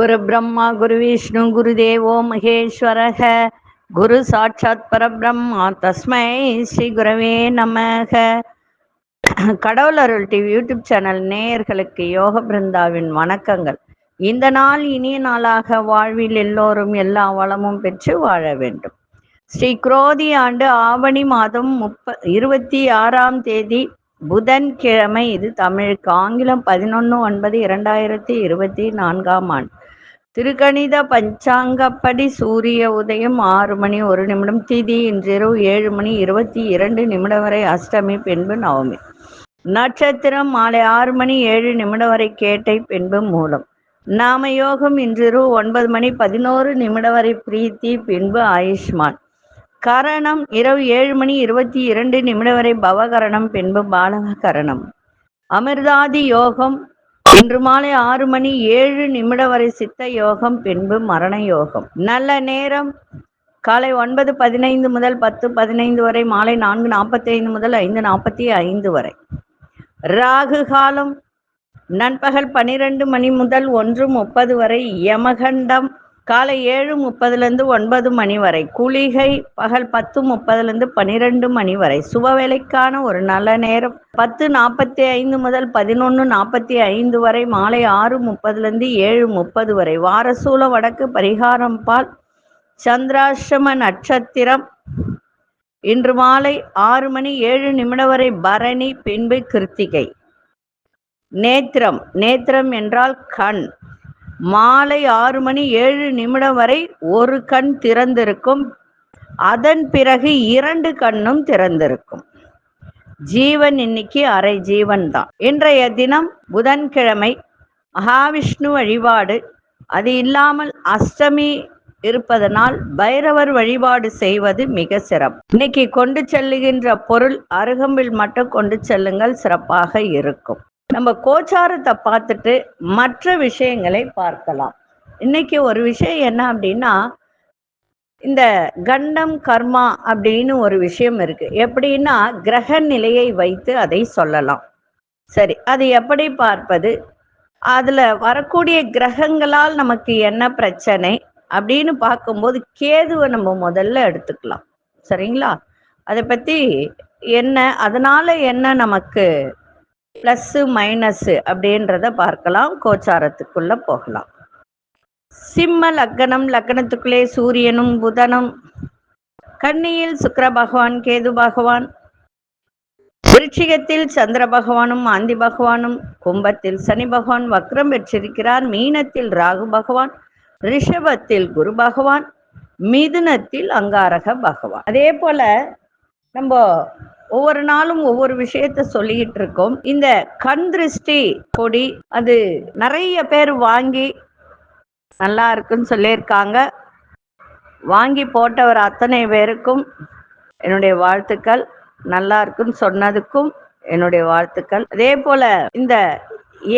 குரு பிரம்மா குரு விஷ்ணு குரு தேவோ மகேஸ்வரக குரு சாட்சாத் பரபிரம்மா தஸ்மை ஸ்ரீ குரவே நமக. கடவுள் அருள் டிவி யூடியூப் சேனல் நேயர்களுக்கு யோக பிருந்தாவின் வணக்கங்கள். இந்த நாள் இனிய நாளாக வாழ்வில் எல்லோரும் எல்லா வளமும் பெற்று வாழ வேண்டும். ஸ்ரீ குரோதி ஆண்டு ஆவணி மாதம் 26ஆம் தேதி புதன்கிழமை. இது தமிழுக்கு. ஆங்கிலம் 11/9/2024ஆம் ஆண்டு. திருக்கணித பஞ்சாங்கப்படி சூரிய உதயம் 6 மணி 1 நிமிடம், திதி இன்றிரவு 7 மணி 22 வரை, அஷ்டமி பின்பு நவமி. நட்சத்திரம் மாலை 6 மணி 7 நிமிடம் வரை கேட்டை பின்பு மூலம். நாம யோகம் இன்றிரவு 9 மணி 11 வரை பிரீத்தி பின்பு ஆயுஷ்மான். கரணம் இரவு 7 மணி 22 வரை பவகரணம் பின்பு பாலக கரணம். அமிர்தாதி யோகம் இன்று மாலை 6 மணி 7 வரை சித்த யோகம் பின்பு மரண யோகம். நல்ல நேரம் காலை 9:15 முதல் 10:15 வரை, மாலை 4:45 முதல் 5:45 வரை. ராகு காலம் நண்பகல் 12 மணி முதல் 1:30 வரை. யமகண்டம் காலை 7:30 9 மணி வரை. குளிகை பகல் 10:30 12 மணி வரை. சுபவேளைக்கான ஒரு நல்ல நேரம் 10:45 முதல் 11:45 வரை, மாலை 6:30 7:30 வரை. வாரசூல வடக்கு. பரிகாரம் பால். சந்திராஷ்டம நட்சத்திரம் இன்று மாலை 6 மணி 7 வரை பரணி பின்பு கிருத்திகை. நேத்திரம். நேத்திரம் என்றால் கண். மாலை 6 மணி 7 வரை ஒரு கண் திறந்திருக்கும். அதன் பிறகு 2 கண்ணும் திறந்திருக்கும். ஜீவன் இன்னைக்கு அரை ஜீவன் தான். இன்றைய தினம் புதன்கிழமை. மகாவிஷ்ணு வழிபாடு. அது இல்லாமல் அஷ்டமி இருப்பதனால் பைரவர் வழிபாடு செய்வது மிக சிறப்பு. இன்னைக்கு கொண்டு செல்லுகின்ற பொருள் அருகம்பில் மட்டும் கொண்டு செல்லுங்கள், சிறப்பாக இருக்கும். நம்ம கோச்சாரத்தை பார்த்துட்டு மற்ற விஷயங்களை பார்க்கலாம். இன்னைக்கு ஒரு விஷயம் என்ன அப்படின்னா, இந்த கண்டம் கர்மா அப்படின்னு ஒரு விஷயம் இருக்கு. எப்படின்னா கிரக நிலையை வைத்து அதை சொல்லலாம். சரி, அது எப்படி பார்ப்பது, அதுல வரக்கூடிய கிரகங்களால் நமக்கு என்ன பிரச்சனை அப்படின்னு பார்க்கும்போது கேதுவை நம்ம முதல்ல எடுத்துக்கலாம். சரிங்களா? அதை பத்தி என்ன, அதனால என்ன நமக்கு பிளஸ் மைனஸ் அப்படின்றத பார்க்கலாம். கோச்சாரத்துக்குள்ள போகலாம். சிம்ம லக்னம். லக்னத்துக்குள்ளே சூரியனும் புதனும். கன்னியில் சுக்கிர பகவான் கேது பகவான். விருச்சிகத்தில் சந்திர பகவானும் ஆந்தி பகவானும். கும்பத்தில் சனி பகவான் வக்ரம் பெற்றிருக்கிறார். மீனத்தில் ராகு பகவான். ரிஷபத்தில் குரு பகவான். மிதுனத்தில் அங்காரக பகவான். அதே போல நம்ம ஒவ்வொரு நாளும் ஒவ்வொரு விஷயத்த சொல்லிட்டு இருக்கோம். இந்த கண் திருஷ்டி கொடி அது நிறைய பேர் வாங்கி நல்லா இருக்குன்னு சொல்லியிருக்காங்க. வாங்கி போட்டவர் அத்தனை பேருக்கும் என்னுடைய வாழ்த்துக்கள். நல்லா இருக்குன்னு சொன்னதுக்கும் என்னுடைய வாழ்த்துக்கள். அதே போல இந்த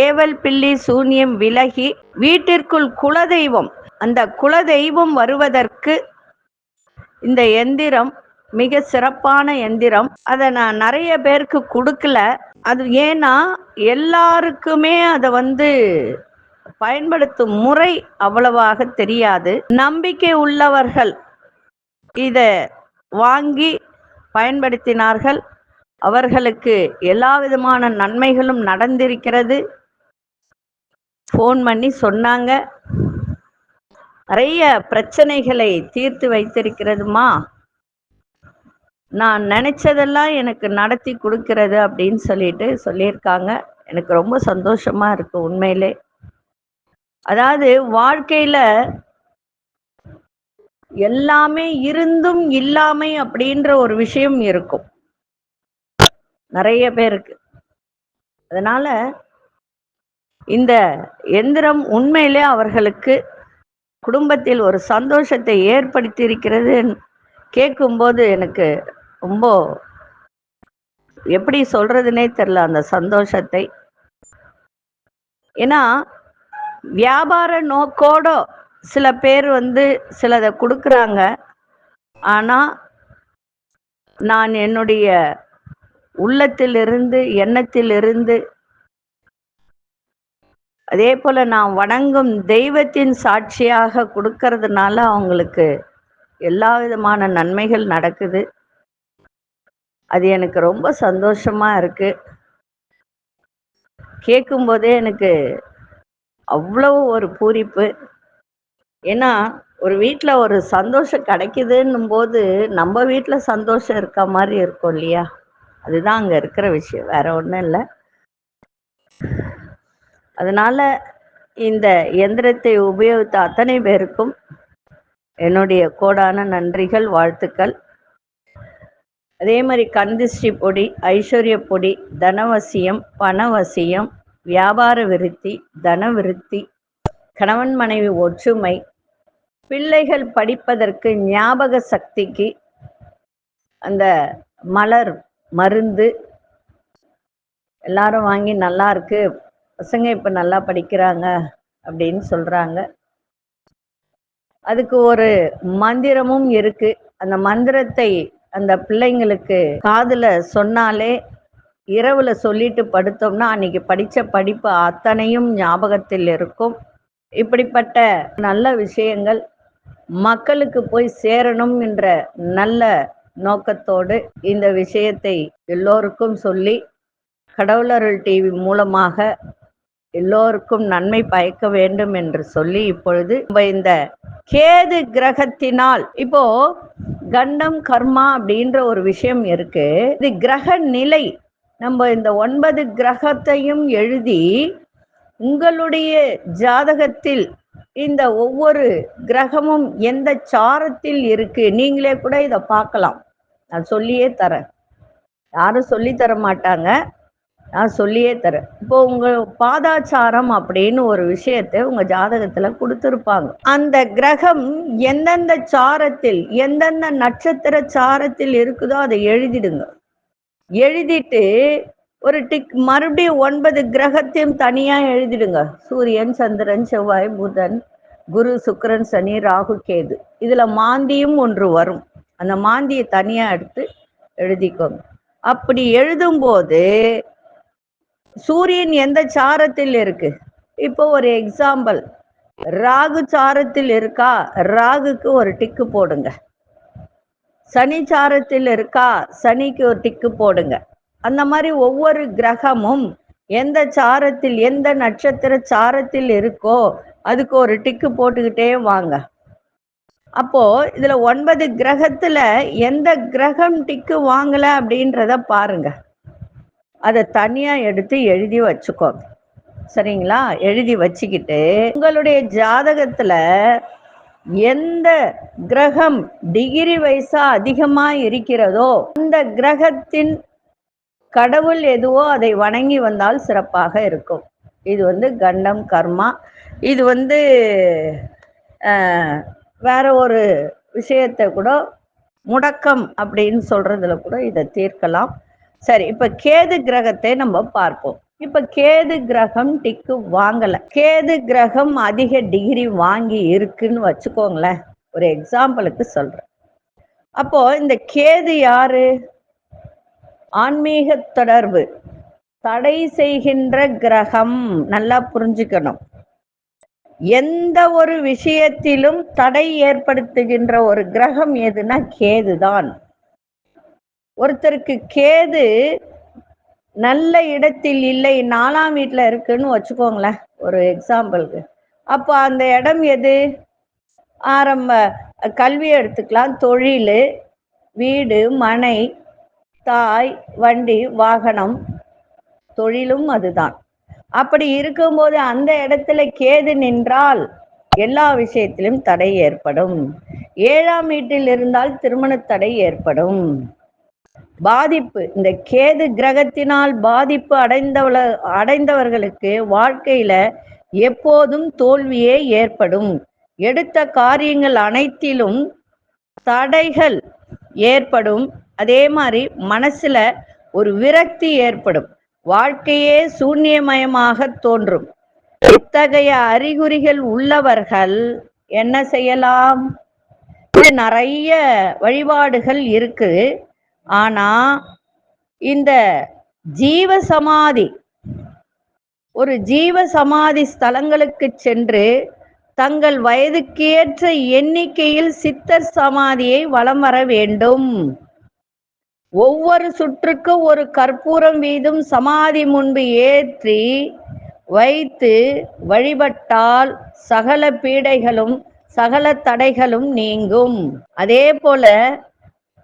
ஏவல் பில்லி சூன்யம் விலகி வீட்டிற்குள் குலதெய்வம், அந்த குலதெய்வம் வருவதற்கு இந்த எந்திரம் மிக சிறப்பான எந்திரம். அதை நான் நிறைய பேருக்கு கொடுக்கல. அது ஏன்னா எல்லாருக்குமே அதை பயன்படுத்தும் முறை அவ்வளவாக தெரியாது. நம்பிக்கை உள்ளவர்கள் இதை வாங்கி பயன்படுத்தினார்கள். அவர்களுக்கு எல்லா விதமான நன்மைகளும் நடந்திருக்கிறது. ஃபோன் பண்ணி சொன்னாங்க, நிறைய பிரச்சனைகளை தீர்த்து வைத்திருக்கிறதுமா, நான் நினைச்சதெல்லாம் எனக்கு நடத்தி கொடுக்கிறது அப்படின்னு சொல்லியிருக்காங்க. எனக்கு ரொம்ப சந்தோஷமா இருக்கு உண்மையிலே. அதாவது வாழ்க்கையில எல்லாமே இருந்தும் இல்லாமை அப்படின்ற ஒரு விஷயம் இருக்கும் நிறைய பேருக்கு. அதனால இந்த எந்திரம் உண்மையிலே அவர்களுக்கு குடும்பத்தில் ஒரு சந்தோஷத்தை ஏற்படுத்தி இருக்கிறது. கேட்கும்போது எனக்கு ரொம்ப எப்படி சொல்றதுன்னே தெரியல அந்த சந்தோஷத்தை. ஏன்னா வியாபார நோக்கோட சில பேர் சிலதை கொடுக்குறாங்க. ஆனா நான் என்னுடைய உள்ளத்திலிருந்து எண்ணத்திலிருந்து அதே போல நான் வணங்கும் தெய்வத்தின் சாட்சியாக கொடுக்கறதுனால அவங்களுக்கு எல்லா விதமான நன்மைகள் நடக்குது. அது எனக்கு ரொம்ப சந்தோஷமா இருக்கு. கேட்கும்போதே எனக்கு அவ்வளவு ஒரு பூரிப்பு. ஏன்னா ஒரு வீட்டில் ஒரு சந்தோஷம் கிடைக்குதுன்னும் போது நம்ம வீட்டில் சந்தோஷம் இருக்க மாதிரி இருக்கும் இல்லையா? அதுதான் அங்கே இருக்கிற விஷயம், வேற ஒன்றும் இல்லை. அதனால இந்த எந்திரத்தை உபயோகித்த அத்தனை பேருக்கும் என்னுடைய கோடான நன்றிகள், வாழ்த்துக்கள். அதே மாதிரி கந்திஷ்டி பொடி, ஐஸ்வர்ய பொடி, தனவசியம், பணவசியம், வியாபார விருத்தி, தன விருத்தி, கணவன் மனைவி ஒற்றுமை, பிள்ளைகள் படிப்பதற்கு ஞாபக சக்திக்கு அந்த மலர் மருந்து எல்லாரும் வாங்கி நல்லா இருக்கு, பசங்க இப்ப நல்லா படிக்கிறாங்க அப்படின்னு சொல்றாங்க. அதுக்கு ஒரு மந்திரமும் இருக்கு. அந்த மந்திரத்தை அந்த பிள்ளைங்களுக்கு காதுல சொன்னாலே இரவுல சொல்லிட்டு படுத்தோம்னா அன்னைக்கு படிச்ச படிப்பு அத்தனையும் ஞாபகத்தில் இருக்கும். இப்படிப்பட்ட நல்ல விஷயங்கள் மக்களுக்கு போய் சேரணும் என்ற நல்ல நோக்கத்தோடு இந்த விஷயத்தை எல்லோருக்கும் சொல்லி கடவுளருள் டிவி மூலமாக எல்லோருக்கும் நன்மை பயக்க வேண்டும் என்று சொல்லி இப்பொழுது இந்த கேது கிரகத்தினால் இப்போ கண்டம் கர்மா அப்படின்ற ஒரு விஷயம் இருக்கு. இது கிரக நிலை. நம்ம இந்த 9 கிரகத்தையும் எழுதி உங்களுடைய ஜாதகத்தில் இந்த ஒவ்வொரு கிரகமும் எந்த சாரத்தில் இருக்கு நீங்களே கூட இதை பார்க்கலாம். நான் சொல்லியே தரேன், யாரும் சொல்லி தர மாட்டாங்க, நான் சொல்லியே தரேன். இப்போ உங்க பாதாச்சாரம் அப்படின்னு ஒரு விஷயத்தை உங்க ஜாதகத்துல கொடுத்துருப்பாங்க. அந்த கிரகம் எந்தெந்த சாரத்தில் எந்தெந்த நட்சத்திர சாரத்தில் இருக்குதோ அதை எழுதிடுங்க. எழுதிட்டு ஒரு டிக் மறுபடியும் 9 கிரகத்தையும் தனியா எழுதிடுங்க. சூரியன், சந்திரன், செவ்வாய், புதன், குரு, சுக்கிரன், சனி, ராகு, கேது. இதுல மாந்தியும் ஒன்று வரும். அந்த மாந்தியை தனியா எடுத்து எழுதிக்கோங்க. அப்படி எழுதும்போது சூரியன் எந்த சாரத்தில் இருக்கு, இப்போ ஒரு எக்ஸாம்பிள் ராகு சாரத்தில் இருக்கா, ராகுக்கு ஒரு டிக்கு போடுங்க. சனி சாரத்தில் இருக்கா, சனிக்கு ஒரு டிக்கு போடுங்க. அந்த மாதிரி ஒவ்வொரு கிரகமும் எந்த சாரத்தில் எந்த நட்சத்திர சாரத்தில் இருக்கோ அதுக்கு ஒரு டிக்கு போட்டுக்கிட்டே வாங்க. அப்போ இதுல 9 கிரகத்துல எந்த கிரகம் டிக்கு வாங்கல அப்படின்றத பாருங்க. அதை தனியா எடுத்து எழுதி வச்சுக்கோங்க. சரிங்களா? எழுதி வச்சுக்கிட்டு உங்களுடைய ஜாதகத்துல எந்த கிரகம் டிகிரி வைஸா அதிகமா இருக்கிறதோ அந்த கிரகத்தின் கடவுள் எதுவோ அதை வணங்கி வந்தால் சிறப்பாக இருக்கும். இது கண்டம் கர்மா. இது வேற ஒரு விஷயத்தை கூட முடக்கம் அப்படின்னு சொல்றதுல கூட இதை தீர்க்கலாம். சரி, இப்ப கேது கிரகத்தை நம்ம பார்ப்போம். இப்ப கேது கிரகம் டிக்கு வாங்கல, கேது கிரகம் அதிக டிகிரி வாங்கி இருக்குன்னு வச்சுக்கோங்களேன். ஒரு எக்ஸாம்பிளுக்கு சொல்றேன். அப்போ இந்த கேது யாரு? ஆன்மீக தொடர்பு தடை செய்கின்ற கிரகம். நல்லா புரிஞ்சுக்கணும். எந்த ஒரு விஷயத்திலும் தடை ஏற்படுத்துகின்ற ஒரு கிரகம் எதுனா கேதுதான். ஒருத்தருக்கு கேது நல்ல இடத்தில் இல்லை, 4ஆம் வீட்டுல இருக்குன்னு வச்சுக்கோங்களேன் ஒரு எக்ஸாம்பிளுக்கு. அப்போ அந்த இடம் எது? ஆரம்ப கல்வி எடுத்துக்கலாம், தொழில், வீடு, மனை, தாய், வண்டி, வாகனம், தொழிலும் அதுதான். அப்படி இருக்கும்போது அந்த இடத்துல கேது நின்றால் எல்லா விஷயத்திலும் தடை ஏற்படும். 7ஆம் வீட்டில் இருந்தால் திருமண தடை ஏற்படும். பாதிப்பு, இந்த கேது கிரகத்தினால் பாதிப்பு அடைந்தவர்களுக்கு வாழ்க்கையில எப்போதும் தோல்வியே ஏற்படும். எடுத்த காரியங்கள் அனைத்திலும் தடைகள் ஏற்படும். அதே மாதிரி மனசுல ஒரு விரக்தி ஏற்படும். வாழ்க்கையே சூன்யமயமாக தோன்றும். இத்தகைய அறிகுறிகள் உள்ளவர்கள் என்ன செய்யலாம்? நிறைய வழிபாடுகள் இருக்கு. ஆனா இந்த ஜீவ சமாதி ஒரு ஜீவ சமாதி ஸ்தலங்களுக்கு சென்று தங்கள் வயதுக்கேற்ற எண்ணிக்கையில் சித்தர் சமாதியை வலம் வர வேண்டும். ஒவ்வொரு சுற்றுக்கு ஒரு கற்பூரம் வீதும் சமாதி முன்பு ஏற்றி வைத்து வழிபட்டால் சகல பீடைகளும் சகல தடைகளும் நீங்கும். அதே போல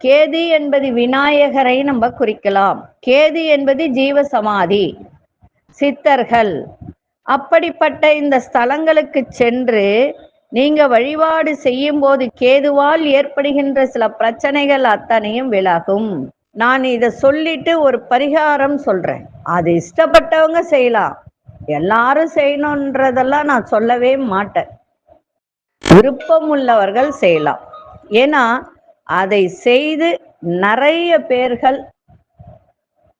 கேது என்பது விநாயகரை நம்ம குறிக்கலாம். கேது என்பது ஜீவ சமாதி, சித்தர்கள். அப்படிப்பட்ட இந்த ஸ்தலங்களுக்கு சென்று நீங்க வழிபாடு செய்யும் போது கேதுவால் ஏற்படுகின்ற சில பிரச்சனைகள் அத்தனையும் விலகும். நான் இதை சொல்லிட்டு ஒரு பரிகாரம் சொல்றேன். அது இஷ்டப்பட்டவங்க செய்யலாம், எல்லாரும் செய்யணுன்றதெல்லாம் நான் சொல்லவே மாட்டேன். விருப்பம் உள்ளவர்கள் செய்யலாம். ஏன்னா அதை செய்து நிறைய பேர்கள்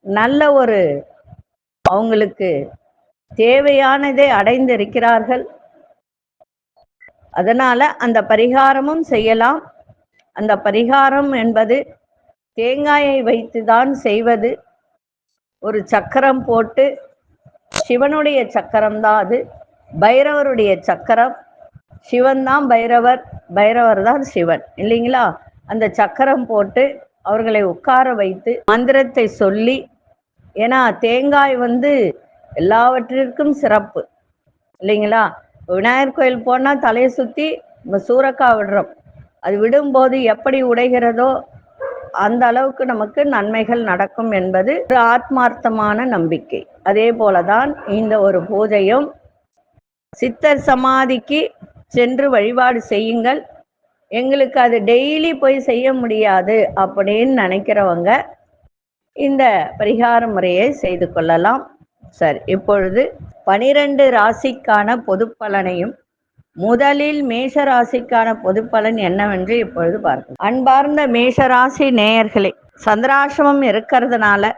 நல்ல ஒரு அவங்களுக்கு தேவையானதை அடைந்திருக்கிறார்கள். அதனால அந்த பரிகாரமும் செய்யலாம். அந்த பரிகாரம் என்பது தேங்காயை வைத்துதான் செய்வது. ஒரு சக்கரம் போட்டு, சிவனுடைய சக்கரம் தான் அது, பைரவருடைய சக்கரம். சிவன் தான் பைரவர், பைரவர் தான் சிவன், இல்லைங்களா? அந்த சக்கரம் போட்டு அவர்களை உட்கார வைத்து மந்திரத்தை சொல்லி, ஏன்னா தேங்காய் எல்லாவற்றிற்கும் சிறப்பு, இல்லைங்களா? விநாயகர் கோயில் போனால் தலையை சுற்றி சூறக்காய் விடுறோம். அது விடும்போது எப்படி உடைகிறதோ அந்த அளவுக்கு நமக்கு நன்மைகள் நடக்கும் என்பது ஒரு ஆத்மார்த்தமான நம்பிக்கை. அதே போலதான் இந்த ஒரு பூஜையும். சித்தர் சமாதிக்கு சென்று வழிபாடு செய்யுங்கள். எங்களுக்கு அது டெய்லி போய் செய்ய முடியாது அப்படின்னு நினைக்கிறவங்க இந்த பரிகார முறையை செய்து கொள்ளலாம். சரி, இப்பொழுது 12 ராசிக்கான பொது பலனையும், முதலில் மேஷ ராசிக்கான பொது பலன் என்னவென்று இப்பொழுது பார்க்கலாம். அன்பார்ந்த மேஷராசி நேயர்களே, சந்திராசிரமம் இருக்கிறதுனால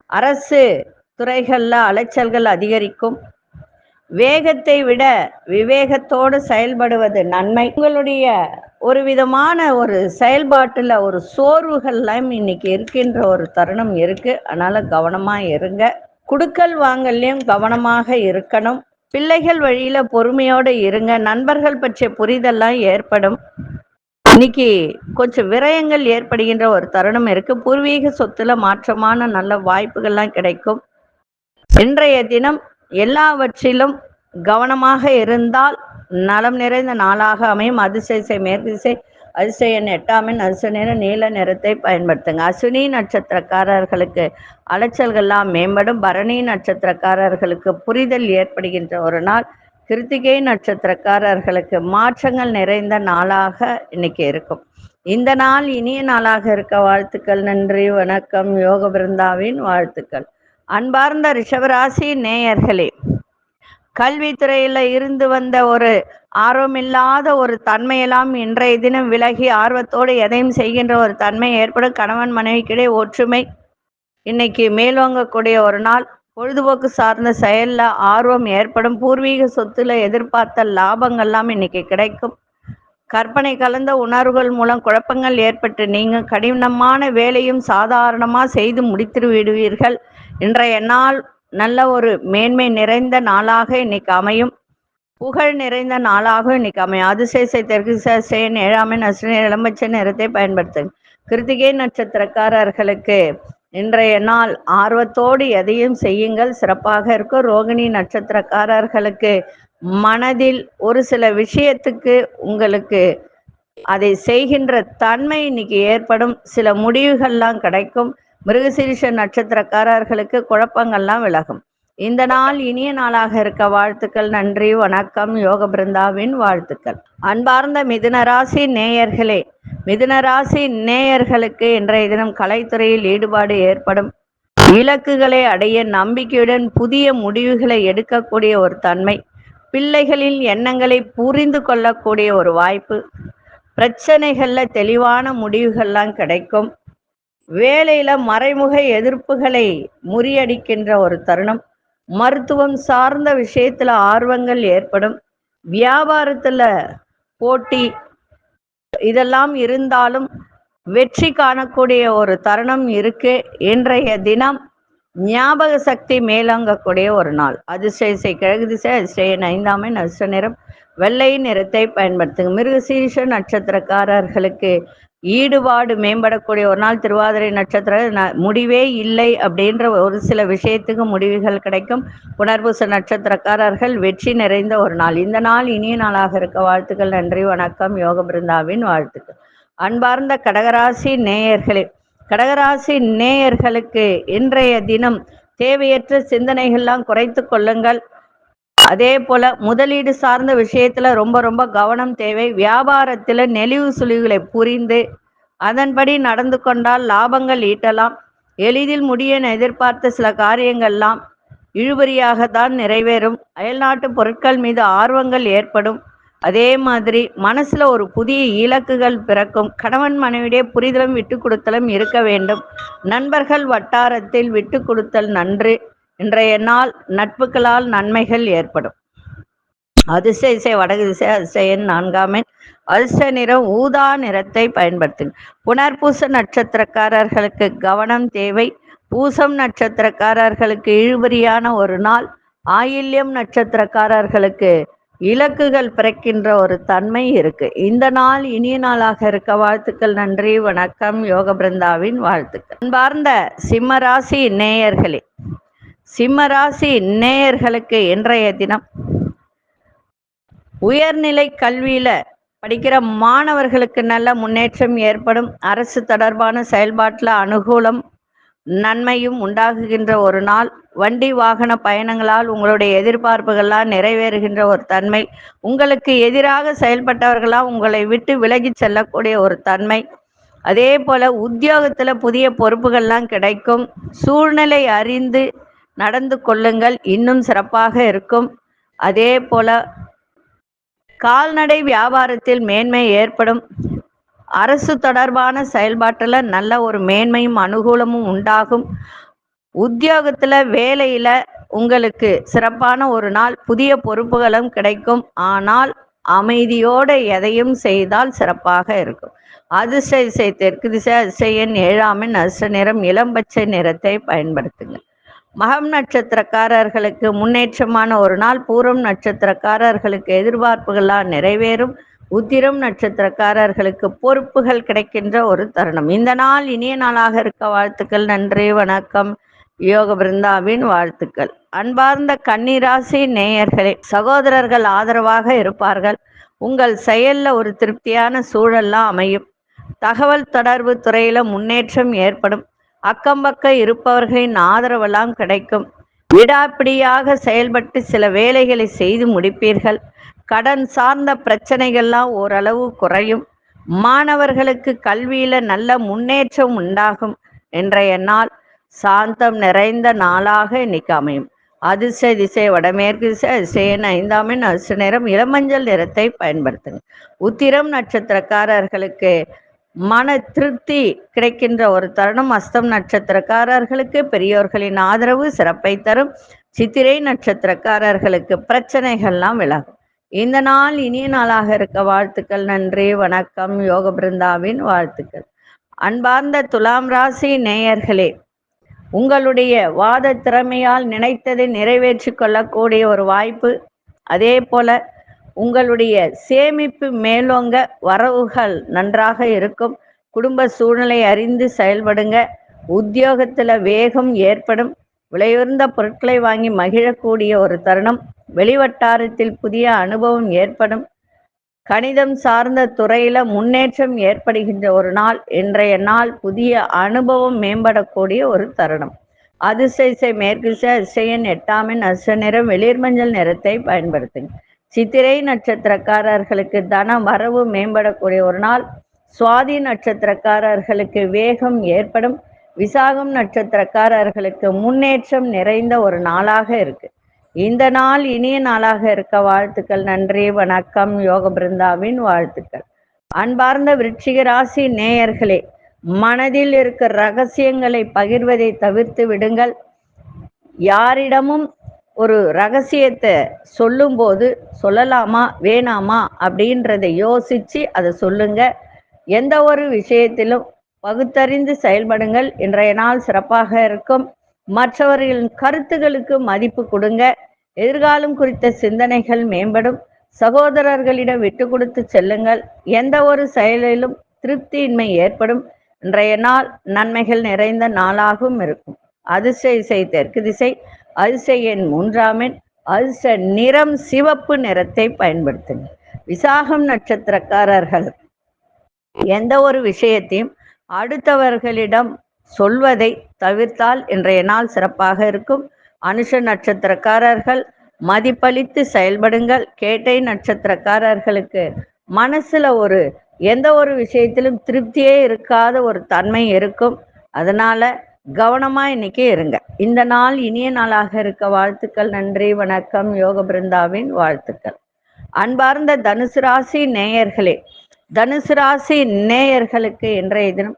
அரசு துறைகள்ல அலைச்சல்கள் அதிகரிக்கும். வேகத்தை விட விவேகத்தோடு செயல்படுவது நன்மை. உங்களுடைய ஒரு விதமான ஒரு செயல்பாட்டுல ஒரு சோர்வுகள்லாம் இன்னைக்கு இருக்கின்ற ஒரு தருணம் இருக்கு. அதனால கவனமா இருங்க. குடுக்கல் வாங்கலையும் கவனமாக இருக்கணும். பிள்ளைகள் வழியில பொறுமையோடு இருங்க. நண்பர்கள் பற்றிய புரிதல்லாம் ஏற்படும். இன்னைக்கு கொஞ்சம் விரயங்கள் ஏற்படுகின்ற ஒரு தருணம் இருக்கு. பூர்வீக சொத்துல மாற்றமான நல்ல வாய்ப்புகள்லாம் கிடைக்கும். இன்றைய தினம் எல்லாவற்றிலும் கவனமாக இருந்தால் நலம் நிறைந்த நாளாக அமையும். அதிசய மேற்கு திசை, அதிசய எண் 8 அதிர்ஷ்ட நிறம் நீல நிறத்தை பயன்படுத்துங்க. அஸ்வினி நட்சத்திரக்காரர்களுக்கு அலைச்சல்கள்லாம் மேம்படும். பரணி நட்சத்திரக்காரர்களுக்கு புரிதல் ஏற்படுகின்ற ஒரு நாள். கிருத்திகை நட்சத்திரக்காரர்களுக்கு மாற்றங்கள் நிறைந்த நாளாக இன்னைக்கு இருக்கும். இந்த நாள் இனிய நாளாக இருக்க வாழ்த்துக்கள். நன்றி, வணக்கம். யோக பிருந்தாவின் வாழ்த்துக்கள். அன்பார்ந்த ரிஷபராசி நேயர்களே, கல்வித்துறையில இருந்து வந்த ஒரு ஆர்வமில்லாத ஒரு தன்மையெல்லாம் இன்றைய தினம் விலகி ஆர்வத்தோடு எதையும் செய்கின்ற ஒரு தன்மை ஏற்படும். கணவன் மனைவிக்கிடையே ஒற்றுமை இன்னைக்கு மேலோங்கக்கூடிய ஒரு நாள். பொழுதுபோக்கு சார்ந்த செயல்ல ஆர்வம் ஏற்படும். பூர்வீக சொத்துல எதிர்பார்த்த லாபங்கள்லாம் இன்னைக்கு கிடைக்கும். கற்பனை கலந்த உணர்வுகள் மூலம் குழப்பங்கள் ஏற்பட்டு நீங்க கடினமான வேலையும் சாதாரணமா செய்து முடித்து விடுவீர்கள். இன்றைய நாள் நல்ல ஒரு மேன்மை நிறைந்த நாளாக இன்னைக்கு அமையும். புகழ் நிறைந்த நாளாக இன்னைக்கு அமையும். அதிசய தெற்கு சேன் 7 அஸ்வினி இளம்பச்சை நிறத்தை பயன்படுத்துங்க. கிருத்திகை நட்சத்திரக்காரர்களுக்கு இன்றைய நாள் ஆர்வத்தோடு எதையும் செய்யுங்கள், சிறப்பாக இருக்கும். ரோகிணி நட்சத்திரக்காரர்களுக்கு மனதில் ஒரு சில விஷயத்துக்கு உங்களுக்கு அதை செய்கின்ற தன்மை இன்னைக்கு ஏற்படும். சில முடிவுகள்லாம் கிடைக்கும். மிருகசீரிஷ நட்சத்திரக்காரர்களுக்கு குழப்பங்கள்லாம் விலகும். இந்த நாள் இனிய நாளாக இருக்க வாழ்த்துக்கள். நன்றி, வணக்கம். யோக பிருந்தாவின் வாழ்த்துக்கள். அன்பார்ந்த மிதுனராசி நேயர்களே, மிதுனராசி நேயர்களுக்கு இன்றைய தினம் கலைத்துறையில் ஈடுபாடு ஏற்படும். இலக்குகளை அடைய நம்பிக்கையுடன் புதிய முடிவுகளை எடுக்கக்கூடிய ஒரு தன்மை. பிள்ளைகளின் எண்ணங்களை புரிந்து கொள்ளக்கூடிய ஒரு வாய்ப்பு. பிரச்சனைகள்ல தெளிவான முடிவுகள்லாம் கிடைக்கும். வேலையில மறைமுக எதிர்ப்புகளை முறியடிக்கின்ற ஒரு தருணம். மருத்துவம் சார்ந்த விஷயத்துல ஆர்வங்கள் ஏற்படும். வியாபாரத்துல போட்டி இதெல்லாம் இருந்தாலும் வெற்றி காணக்கூடிய ஒரு தருணம் இருக்கு. இன்றைய தினம் ஞாபக சக்தி மேலோங்கக்கூடிய ஒரு நாள். அதிர்ஷ்ட கிழக்கு திசை, அதிர்ஷ்ட 5ஆம் எண், அதிர்ஷ்ட நிறம் வெள்ளை நிறத்தை பயன்படுத்துங்க. மிருகசீரிஷ நட்சத்திரக்காரர்களுக்கு ஈடுபாடு மேம்படக்கூடிய ஒரு நாள். திருவாதிரை நட்சத்திர முடிவே இல்லை அப்படின்ற ஒரு சில விஷயத்துக்கு முடிவுகள் கிடைக்கும். புனர்பூச நட்சத்திரக்காரர்கள் வெற்றி நிறைந்த ஒரு நாள். இந்த நாள் இனிய நாளாக இருக்க வாழ்த்துக்கள். நன்றி, வணக்கம். யோக பிருந்தாவின் வாழ்த்துக்கள். அன்பார்ந்த கடகராசி நேயர்களே, கடகராசி நேயர்களுக்கு இன்றைய தினம் தேவையற்ற சிந்தனைகள்லாம் குறைத்து கொள்ளுங்கள். அதே போல முதலீடு சார்ந்த விஷயத்துல ரொம்ப கவனம் தேவை. வியாபாரத்துல நெளிவு சுழிவுகளை புரிந்து அதன்படி நடந்து கொண்டால் லாபங்கள் ஈட்டலாம். எளிதில் முடிய எதிர்பார்த்த சில காரியங்கள்லாம் இழுபறியாகத்தான் நிறைவேறும். அயல்நாட்டு பொருட்கள் மீது ஆர்வங்கள் ஏற்படும். அதே மாதிரி மனசுல ஒரு புதிய இலக்குகள் பிறக்கும். கணவன் மனைவிடைய புரிதலும் விட்டு கொடுத்தலும் இருக்க வேண்டும். நண்பர்கள் வட்டாரத்தில் விட்டு கொடுத்தல் நன்று. இன்றைய நாள் நட்புகளால் நன்மைகள் ஏற்படும். அதிர்ஷ்ட திசை வடக்கு திசை, அதிர்ஷ்ட எண் 4ஆம் எண், அதிர்ஷ்ட நிறம் ஊதா நிறத்தை பயன்படுத்துங்க. புனர்பூச நட்சத்திரக்காரர்களுக்கு கவனம் தேவை. பூசம் நட்சத்திரக்காரர்களுக்கு இழுபறியான ஒரு நாள். ஆயில்யம் நட்சத்திரக்காரர்களுக்கு இலக்குகள் பிறக்கின்ற ஒரு தன்மை இருக்கு. இந்த நாள் இனிய நாளாக இருக்க வாழ்த்துக்கள். நன்றி, வணக்கம். யோக பிருந்தாவின் வாழ்த்துக்கள். அன்பார்ந்த சிம்மராசி நேயர்களே, சிம்மராசி நேயர்களுக்கு இன்றைய தினம் உயர்நிலை கல்வியில படிக்கிற மாணவர்களுக்கு நல்ல முன்னேற்றம் ஏற்படும். அரசு தொடர்பான செயல்பாட்டில் அனுகூலம் நன்மையும் உண்டாகுகின்ற ஒரு நாள். வண்டி வாகன பயணங்களால் உங்களுடைய எதிர்பார்ப்புகள்லாம் நிறைவேறுகின்ற ஒரு தன்மை. உங்களுக்கு எதிராக செயல்பட்டவர்களால் உங்களை விட்டு விலகி செல்லக்கூடிய ஒரு தன்மை. அதே போல உத்தியோகத்துல புதிய பொறுப்புகள்லாம் கிடைக்கும். சூழ்நிலை அறிந்து நடந்து கொள்ளுங்கள், இன்னும் சிறப்பாக இருக்கும். அதே போல கால்நடை வியாபாரத்தில் மேன்மை ஏற்படும். அரசு தொடர்பான செயல்பாட்டில் நல்ல ஒரு மேன்மையும் அனுகூலமும் உண்டாகும். உத்தியோகத்துல வேலையில உங்களுக்கு சிறப்பான ஒரு நாள். புதிய பொறுப்புகளும் கிடைக்கும். ஆனால் அமைதியோடு எதையும் செய்தால் சிறப்பாக இருக்கும். அதிர்ஷ்ட திசை தெற்கு திசை, அதிர்ஷ்ட எண் 7ஆம் எண், அதிர்ஷ்ட நிறம் இளம்பச்சை நிறத்தை பயன்படுத்துங்க. மகம் நட்சத்திரக்காரர்களுக்கு முன்னேற்றமான ஒரு நாள். பூரம் நட்சத்திரக்காரர்களுக்கு எதிர்பார்ப்புகளால் நிறைவேறும். உத்திரம் நட்சத்திரக்காரர்களுக்கு பொறுப்புகள் கிடைக்கின்ற ஒரு தருணம். இந்த நாள் இனிய நாளாக இருக்க வாழ்த்துக்கள். நன்றி, வணக்கம். யோக பிருந்தாவின் வாழ்த்துக்கள். அன்பார்ந்த கன்னிராசி நேயர்களே, சகோதரர்கள் ஆதரவாக இருப்பார்கள். உங்கள் செயல்ல ஒரு திருப்தியான சூழல்லாம் அமையும். தகவல் தொடர்பு துறையில முன்னேற்றம் ஏற்படும். அக்கம்பக்க இருப்பவர்களின் ஆதரவெல்லாம் கிடைக்கும். விடாப்பிடியாக செயல்பட்டு சில வேலைகளை செய்து முடிப்பீர்கள். கடன் சார்ந்த பிரச்சனைகள்லாம் ஓரளவு குறையும். மாணவர்களுக்கு கல்வியில நல்ல முன்னேற்றம் உண்டாகும். இன்றைய நாள் சாந்தம் நிறைந்த நாளாக இன்னைக்கு அமையும். அதிர்ஷ்ட திசை வடமேற்கு திசை, அதிர்ஷ்ட எண் 5ஆம் எண், அதிர்ஷ்ட நிறம் இளமஞ்சள் நிறத்தை பயன்படுத்துங்க. உத்திரம் நட்சத்திரக்காரர்களுக்கு மன திருப்தி கிடைக்கின்ற ஒரு தருணம். அஸ்தம் நட்சத்திரக்காரர்களுக்கு பெரியோர்களின் ஆதரவு சிறப்பை தரும். சித்திரை நட்சத்திரக்காரர்களுக்கு பிரச்சனைகள்லாம் விலகும். இந்த நாள் இனிய நாளாக இருக்க வாழ்த்துக்கள். நன்றி, வணக்கம். யோக பிருந்தாவின் வாழ்த்துக்கள். அன்பார்ந்த துலாம் ராசி நேயர்களே, உங்களுடைய வாத திறமையால் நினைத்ததை நிறைவேற்றி கொள்ளக்கூடிய ஒரு வாய்ப்பு. அதே போல உங்களுடைய சேமிப்பு மேலோங்க, வரவுகள் நன்றாக இருக்கும். குடும்ப சூழ்நிலை அறிந்து செயல்படுங்க. உத்தியோகத்துல வேகம் ஏற்படும். விலையுயர்ந்த பொருட்களை வாங்கி மகிழக்கூடிய ஒரு தருணம். வெளிவட்டாரத்தில் புதிய அனுபவம் ஏற்படும். கணிதம் சார்ந்த துறையில முன்னேற்றம் ஏற்படுகின்ற ஒரு நாள். இன்றைய நாள் புதிய அனுபவம் மேம்படக்கூடிய ஒரு தருணம். அதிர்ஷ்ட திசை மேற்கு திசை, அதிர்ஷ்ட எண் 8ஆம் எண், அதிர்ஷ்ட நிறம் வெளிர்மஞ்சள் நிறத்தை பயன்படுத்துங்க. சித்திரை நட்சத்திரக்காரர்களுக்கு தன வரவு மேம்படக்கூடிய ஒரு நாள். சுவாதி நட்சத்திரக்காரர்களுக்கு வேகம் ஏற்படும். விசாகம் நட்சத்திரக்காரர்களுக்கு முன்னேற்றம் நிறைந்த ஒரு நாளாக இருக்கு. இந்த நாள் இனிய நாளாக இருக்க வாழ்த்துக்கள். நன்றி, வணக்கம். யோக பிருந்தாவின் வாழ்த்துக்கள். அன்பார்ந்த விருச்சிக ராசி நேயர்களே, மனதில் இருக்க ரகசியங்களை பகிர்வதை தவிர்த்து விடுங்கள். யாரிடமும் ஒரு ரகசியத்தை சொல்லும்போது சொல்லலாமா வேணாமா அப்படின்றத யோசிச்சு அதை சொல்லுங்க. எந்த ஒரு விஷயத்திலும் பகுத்தறிந்து செயல்படுங்கள். இன்றைய நாள் சிறப்பாக இருக்கும். மற்றவர்களின் கருத்துகளுக்கு மதிப்பு கொடுங்க. எதிர்காலம் குறித்த சிந்தனைகள் மேம்படும். சகோதரர்களிடம் விட்டு கொடுத்து செல்லுங்கள். எந்த ஒரு செயலிலும் திருப்தியின்மை ஏற்படும். இன்றைய நாள் நன்மைகள் நிறைந்த நாளாகவும் இருக்கும். அதிர்ஷ்ட திசை தெற்கு திசை. அதிர்ஷ்ட எண் 3 அதிர்ஷ்ட நிறம் சிவப்பு நிறத்தை பயன்படுத்துங்க. விசாகம் நட்சத்திரக்காரர்கள் எந்த ஒரு விஷயத்தையும் அடுத்தவர்களிடம் சொல்வதை தவிர்த்தால் இன்றைய நாள் சிறப்பாக இருக்கும். அனுஷ நட்சத்திரக்காரர்கள் மதிப்பளித்து செயல்படுங்கள். கேட்டை நட்சத்திரக்காரர்களுக்கு மனசுல எந்த ஒரு விஷயத்திலும் திருப்தியே இருக்காத ஒரு தன்மை இருக்கும். அதனால கவனமா இன்னைக்கு இருங்க. இந்த நாள் இனிய நாளாக இருக்க வாழ்த்துக்கள். நன்றி, வணக்கம். யோக பிருந்தாவின் வாழ்த்துக்கள். அன்பார்ந்த தனுசு ராசி நேயர்களே, தனுசு ராசி நேயர்களுக்கு இன்றைய தினம்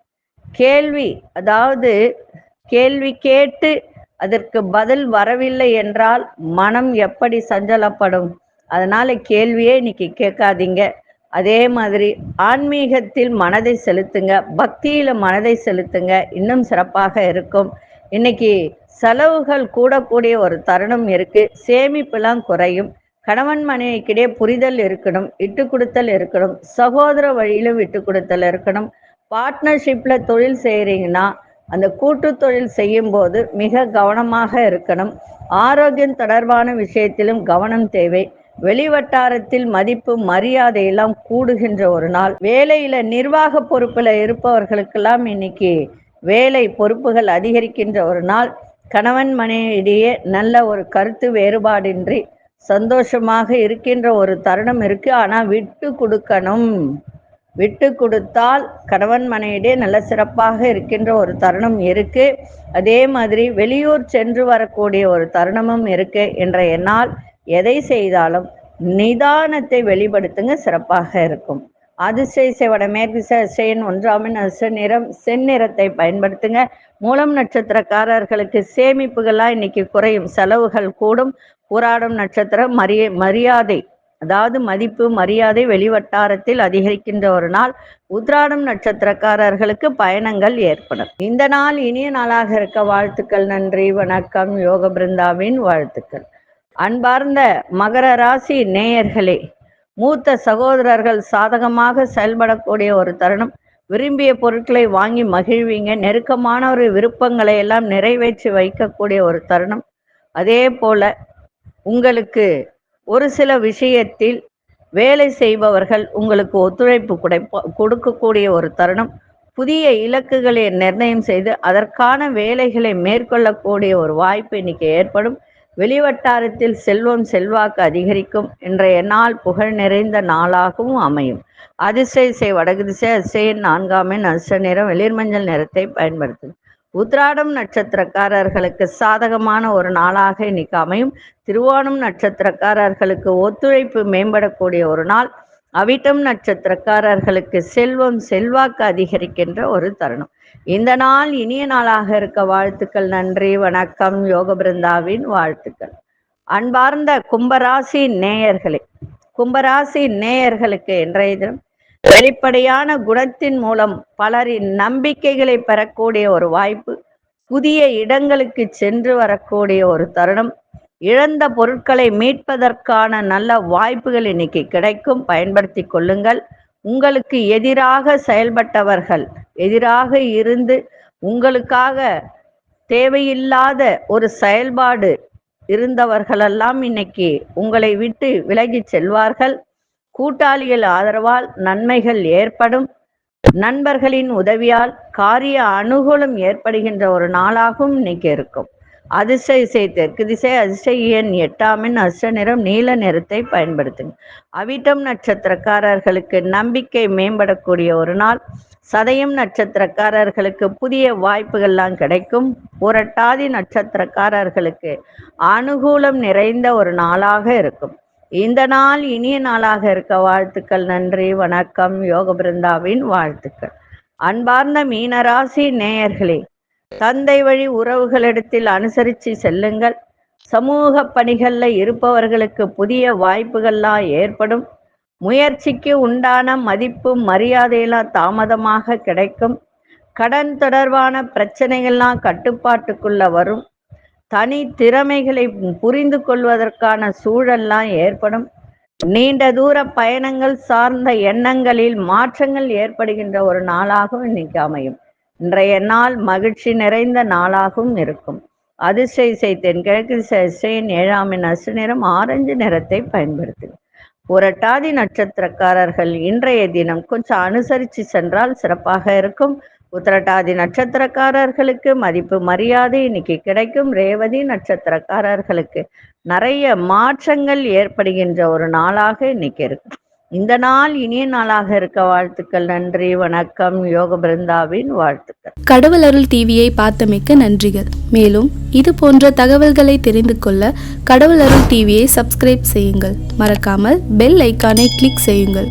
கேள்வி கேட்டு அதற்கு பதில் வரவில்லை என்றால் மனம் எப்படி சஞ்சலப்படும். அதனால கேள்வியே இன்னைக்கு கேட்காதீங்க. அதே மாதிரி ஆன்மீகத்தில் மனதை செலுத்துங்க, பக்தியில மனதை செலுத்துங்க, இன்னும் சிறப்பாக இருக்கும். இன்னைக்கு செலவுகள் கூடக்கூடிய ஒரு தருணம் இருக்கு. சேமிப்பெல்லாம் குறையும். கணவன் மனைவிக்கிடையே புரிதல் இருக்கணும், விட்டு கொடுத்தல் இருக்கணும். சகோதர வழியிலும் விட்டு கொடுத்தல் இருக்கணும். பார்ட்னர்ஷிப்ல தொழில் செய்கிறீங்கன்னா அந்த கூட்டு தொழில் செய்யும் போது மிக கவனமாக இருக்கணும். ஆரோக்கியம் தொடர்பான விஷயத்திலும் கவனம் தேவை. வெளிவட்டாரத்தில் மதிப்பு மரியாதை எல்லாம் கூடுகின்ற ஒரு நாள். வேலையில நிர்வாக பொறுப்புல இருப்பவர்களுக்கெல்லாம் இன்னைக்கு வேலை பொறுப்புகள் அதிகரிக்கின்ற ஒரு நாள். கணவன் மனைவியிடையே நல்ல ஒரு கருத்து வேறுபாடின்றி சந்தோஷமாக இருக்கின்ற ஒரு தருணம் இருக்கு. ஆனா விட்டு கொடுக்கணும். விட்டு கொடுத்தால் கணவன் மனைவிடையே நல்ல சிறப்பாக இருக்கின்ற ஒரு தருணம் இருக்கு. அதே மாதிரி வெளியூர் சென்று வரக்கூடிய ஒரு தருணமும் இருக்கு. இன்றைய நாள் எதை செய்தாலும் நிதானத்தை வெளிப்படுத்துங்க, சிறப்பாக இருக்கும். அதிர்ஷ்ட வடமேற்கு திசையின் 1 அதிர்ஷ்ட நிறம் செந்நிறத்தை பயன்படுத்துங்க. மூலம் நட்சத்திரக்காரர்களுக்கு சேமிப்புகள்லாம் இன்னைக்கு குறையும், செலவுகள் கூடும். பூராடம் நட்சத்திரம் மரியாதை, அதாவது மதிப்பு மரியாதை வெளிவட்டாரத்தில் அதிகரிக்கின்ற ஒரு நாள். உத்ராடம் நட்சத்திரக்காரர்களுக்கு பயணங்கள் ஏற்படும். இந்த நாள் இனிய நாளாக இருக்க வாழ்த்துக்கள். நன்றி, வணக்கம். யோக பிருந்தாவின் வாழ்த்துக்கள். அன்பார்ந்த மகர ராசி நேயர்களே, மூத்த சகோதரர்கள் சாதகமாக செயல்படக்கூடிய ஒரு தருணம். விரும்பிய பொருட்களை வாங்கி மகிழ்வீங்க. நெருக்கமான ஒரு விருப்பங்களை எல்லாம் நிறைவேற்றி வைக்கக்கூடிய ஒரு தருணம். அதே போல உங்களுக்கு ஒரு சில விஷயத்தில் வேலை செய்பவர்கள் உங்களுக்கு ஒத்துழைப்பு கொடுக்கக்கூடிய ஒரு தருணம். புதிய இலக்குகளை நிர்ணயம் செய்து அதற்கான வேலைகளை மேற்கொள்ளக்கூடிய ஒரு வாய்ப்பு இன்னைக்கு ஏற்படும். வெளிவட்டாரத்தில் செல்வம் செல்வாக்கு அதிகரிக்கும். இன்றைய நாள் புகழ் நிறைந்த நாளாகவும் அமையும். அதிர்ஷ்ட திசை வடக்கு திசை. அதிர்ஷ்ட 4 அதிர்ஷ்ட நிறம் வெளிர் மஞ்சள் நிறத்தை பயன்படுத்தும். உத்ராடம் நட்சத்திரக்காரர்களுக்கு சாதகமான ஒரு நாளாக இன்னைக்கு அமையும். திருவோணம் நட்சத்திரக்காரர்களுக்கு ஒத்துழைப்பு மேம்படக்கூடிய ஒரு நாள். அவிட்டம் நட்சத்திரக்காரர்களுக்கு செல்வம் செல்வாக்கு அதிகரிக்கின்ற ஒரு தருணம். இந்த நாள் இனிய நாளாக இருக்க வாழ்த்துக்கள். நன்றி, வணக்கம். யோக பிருந்தாவின் வாழ்த்துக்கள். அன்பார்ந்த கும்பராசி நேயர்களே, கும்பராசி நேயர்களுக்கு இன்றைய தினம் வெளிப்படையான குணத்தின் மூலம் பலரின் நம்பிக்கைகளை பெறக்கூடிய ஒரு வாய்ப்பு. புதிய இடங்களுக்கு சென்று வரக்கூடிய ஒரு தருணம். இழந்த பொருட்களை மீட்பதற்கான நல்ல வாய்ப்புகள் இன்னைக்கு கிடைக்கும், பயன்படுத்தி கொள்ளுங்கள். உங்களுக்கு எதிராக செயல்பட்டவர்கள், எதிராக இருந்து உங்களுக்காக தேவையில்லாத ஒரு செயல்பாடு இருந்தவர்களெல்லாம் இன்னைக்கு உங்களை விட்டு விலகி செல்வார்கள். கூட்டாளிகள் ஆதரவால் நன்மைகள் ஏற்படும். நண்பர்களின் உதவியால் காரிய அனுகூலம் ஏற்படுகின்ற ஒரு நாளாகவும் இன்னைக்கு இருக்கும். அதிர்ஷ்ட திசை தெற்கு திசை. அதிர்ஷ்ட எண் 8 அதிர்ஷ்ட நிறம் நீல நிறத்தை பயன்படுத்துங்க. அவிட்டம் நட்சத்திரக்காரர்களுக்கு நம்பிக்கை மேம்படக்கூடிய ஒரு நாள். சதயம் நட்சத்திரக்காரர்களுக்கு புதிய வாய்ப்புகள்லாம் கிடைக்கும். புரட்டாதி நட்சத்திரக்காரர்களுக்கு அனுகூலம் நிறைந்த ஒரு நாளாக இருக்கும். இந்த நாள் இனிய நாளாக இருக்க வாழ்த்துக்கள். நன்றி, வணக்கம். யோக பிருந்தாவின் வாழ்த்துக்கள். அன்பார்ந்த மீனராசி நேயர்களே, தந்தை வழி உறவுகளிடத்தில் அனுசரித்து செல்லுங்கள். சமூக பணிகளில் இருப்பவர்களுக்கு புதிய வாய்ப்புகள்லாம் ஏற்படும். முயற்சிக்கு உண்டான மதிப்பு மரியாதையெல்லாம் தாமதமாக கிடைக்கும். கடன் தொடர்பான பிரச்சனைகள்லாம் கட்டுப்பாட்டுக்குள்ள வரும். தனி திறமைகளை புரிந்து கொள்வதற்கான சூழல்லாம் ஏற்படும். நீண்ட தூர பயணங்கள் சார்ந்த எண்ணங்களில் மாற்றங்கள் ஏற்படுகின்ற ஒரு நாளாகவும் இன்னைக்கு அமையும். இன்றைய நாள் மகிழ்ச்சி நிறைந்த நாளாகவும் இருக்கும். அதிர்ஷ்ட தென்கிழக்கு திசையின் 7ஆம் எண் அசு நிறம் ஆரஞ்சு நிறத்தை பயன்படுத்து. புரட்டாதி நட்சத்திரக்காரர்கள் இன்றைய தினம் கொஞ்சம் அனுசரித்து சென்றால் சிறப்பாக இருக்கும். உத்திரட்டாதி நட்சத்திரக்காரர்களுக்கு மதிப்பு மரியாதை இன்னைக்கு கிடைக்கும். ரேவதி நட்சத்திரக்காரர்களுக்கு நிறைய மாற்றங்கள் ஏற்படுகின்ற ஒரு நாளாக இன்னைக்கு இருக்கும். இந்த நாள் இனிய நாளாக இருக்க வாழ்த்துக்கள். நன்றி, வணக்கம். யோக பிருந்தாவின் வாழ்த்துக்கள். கடவுள் அருள் டிவியை பார்த்தமைக்க நன்றிகள். மேலும் இது போன்ற தகவல்களை தெரிந்து கொள்ள கடவுள் அருள் டிவியை சப்ஸ்கிரைப் செய்யுங்கள். மறக்காமல் பெல் ஐக்கானை கிளிக் செய்யுங்கள்.